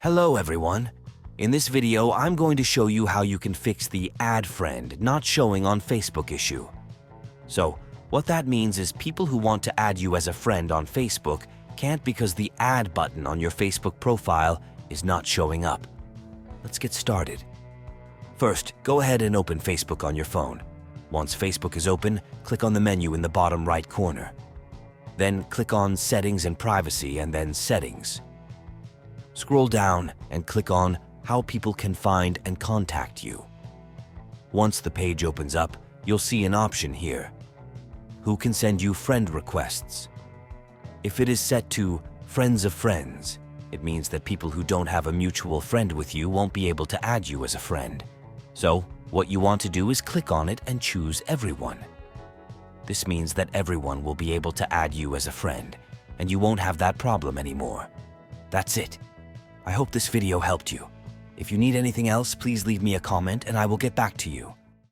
Hello everyone. In this video, I'm going to show you how you can fix the add friend not showing on Facebook issue. So, what that means is people who want to add you as a friend on Facebook can't because the add button on your Facebook profile is not showing up. Let's get started. First, go ahead and open Facebook on your phone. Once Facebook is open, click on the menu in the bottom right corner. Then click on Settings and Privacy and then Settings. Scroll down and click on How People Can Find and Contact You. Once the page opens up, you'll see an option here. Who can send you friend requests? If it is set to Friends of Friends, it means that people who don't have a mutual friend with you won't be able to add you as a friend. So, what you want to do is click on it and choose Everyone. This means that everyone will be able to add you as a friend, and you won't have that problem anymore. That's it. I hope this video helped you. If you need anything else, please leave me a comment and I will get back to you.